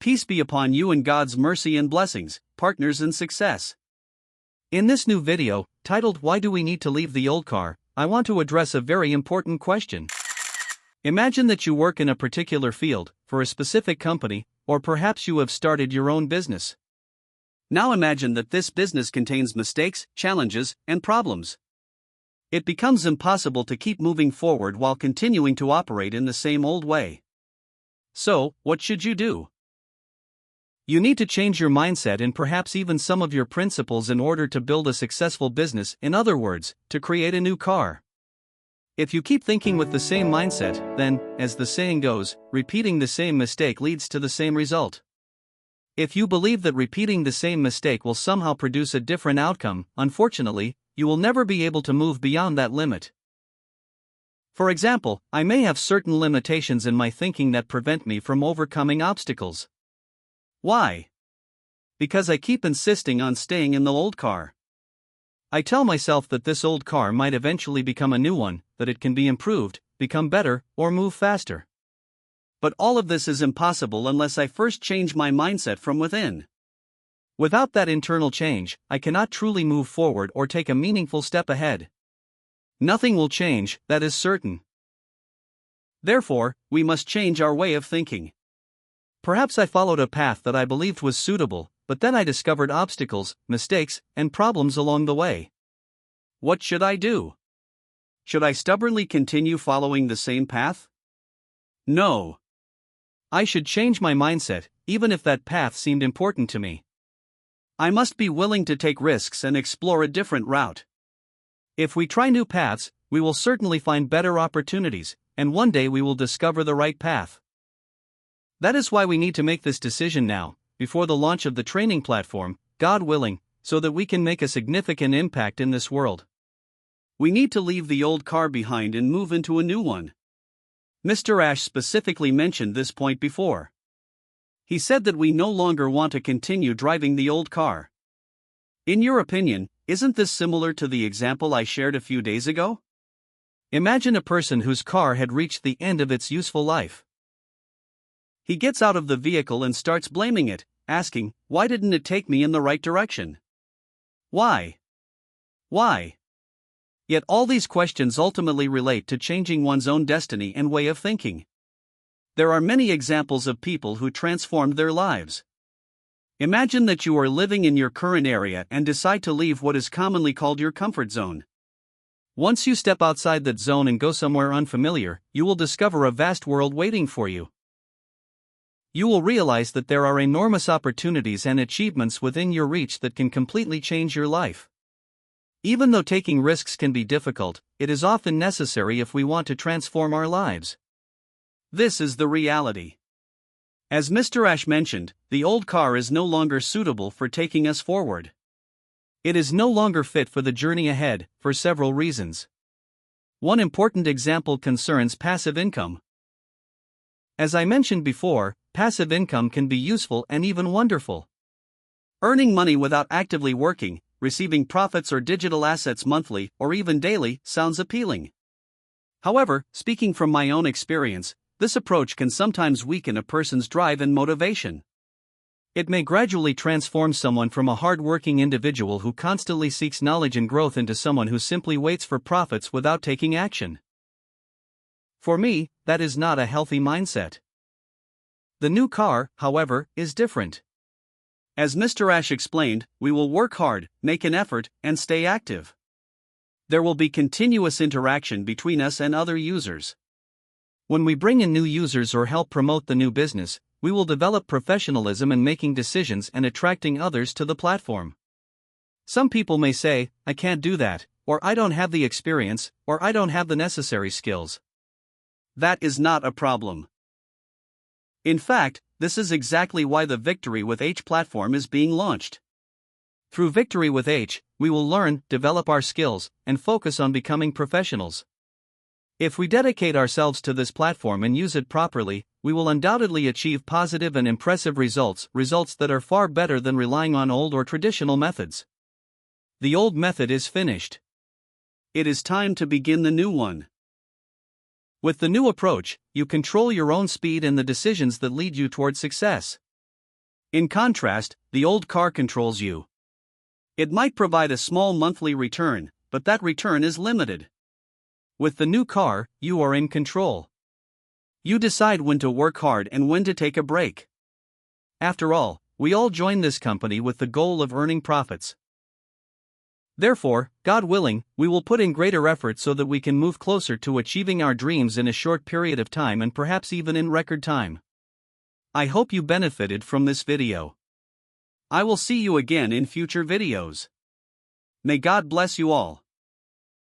Peace be upon you and God's mercy and blessings, partners in success. In this new video, titled Why Do We Need to Leave the Old Car?, I want to address a very important question. Imagine that you work in a particular field, for a specific company, or perhaps you have started your own business. Now imagine that this business contains mistakes, challenges, and problems. It becomes impossible to keep moving forward while continuing to operate in the same old way. So, what should you do? You need to change your mindset and perhaps even some of your principles in order to build a successful business, in other words, to create a new car. If you keep thinking with the same mindset, then, as the saying goes, repeating the same mistake leads to the same result. If you believe that repeating the same mistake will somehow produce a different outcome, unfortunately, you will never be able to move beyond that limit. For example, I may have certain limitations in my thinking that prevent me from overcoming obstacles. Why? Because I keep insisting on staying in the old car. I tell myself that this old car might eventually become a new one, that it can be improved, become better, or move faster. But all of this is impossible unless I first change my mindset from within. Without that internal change, I cannot truly move forward or take a meaningful step ahead. Nothing will change, that is certain. Therefore, we must change our way of thinking. Perhaps I followed a path that I believed was suitable, but then I discovered obstacles, mistakes, and problems along the way. What should I do? Should I stubbornly continue following the same path? No. I should change my mindset, even if that path seemed important to me. I must be willing to take risks and explore a different route. If we try new paths, we will certainly find better opportunities, and one day we will discover the right path. That is why we need to make this decision now, before the launch of the training platform, God willing, so that we can make a significant impact in this world. We need to leave the old car behind and move into a new one. Mr. Ash specifically mentioned this point before. He said that we no longer want to continue driving the old car. In your opinion, isn't this similar to the example I shared a few days ago? Imagine a person whose car had reached the end of its useful life. He gets out of the vehicle and starts blaming it, asking, "Why didn't it take me in the right direction? Why? Why?" Yet all these questions ultimately relate to changing one's own destiny and way of thinking. There are many examples of people who transformed their lives. Imagine that you are living in your current area and decide to leave what is commonly called your comfort zone. Once you step outside that zone and go somewhere unfamiliar, you will discover a vast world waiting for you. You will realize that there are enormous opportunities and achievements within your reach that can completely change your life. Even though taking risks can be difficult, it is often necessary if we want to transform our lives. This is the reality. As Mr. Ash mentioned, the old car is no longer suitable for taking us forward. It is no longer fit for the journey ahead, for several reasons. One important example concerns passive income. As I mentioned before, passive income can be useful and even wonderful. Earning money without actively working, receiving profits or digital assets monthly or even daily, sounds appealing. However, speaking from my own experience, this approach can sometimes weaken a person's drive and motivation. It may gradually transform someone from a hard-working individual who constantly seeks knowledge and growth into someone who simply waits for profits without taking action. For me, that is not a healthy mindset. The new car, however, is different. As Mr. Ash explained, we will work hard, make an effort, and stay active. There will be continuous interaction between us and other users. When we bring in new users or help promote the new business, we will develop professionalism in making decisions and attracting others to the platform. Some people may say, "I can't do that," or "I don't have the experience," or "I don't have the necessary skills." That is not a problem. In fact, this is exactly why the Victory with H platform is being launched. Through Victory with H, we will learn, develop our skills, and focus on becoming professionals. If we dedicate ourselves to this platform and use it properly, we will undoubtedly achieve positive and impressive results that are far better than relying on old or traditional methods. The old method is finished. It is time to begin the new one. With the new approach, you control your own speed and the decisions that lead you toward success. In contrast, the old car controls you. It might provide a small monthly return, but that return is limited. With the new car, you are in control. You decide when to work hard and when to take a break. After all, we all join this company with the goal of earning profits. Therefore, God willing, we will put in greater effort so that we can move closer to achieving our dreams in a short period of time and perhaps even in record time. I hope you benefited from this video. I will see you again in future videos. May God bless you all.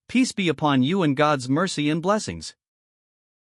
Peace be upon you and God's mercy and blessings.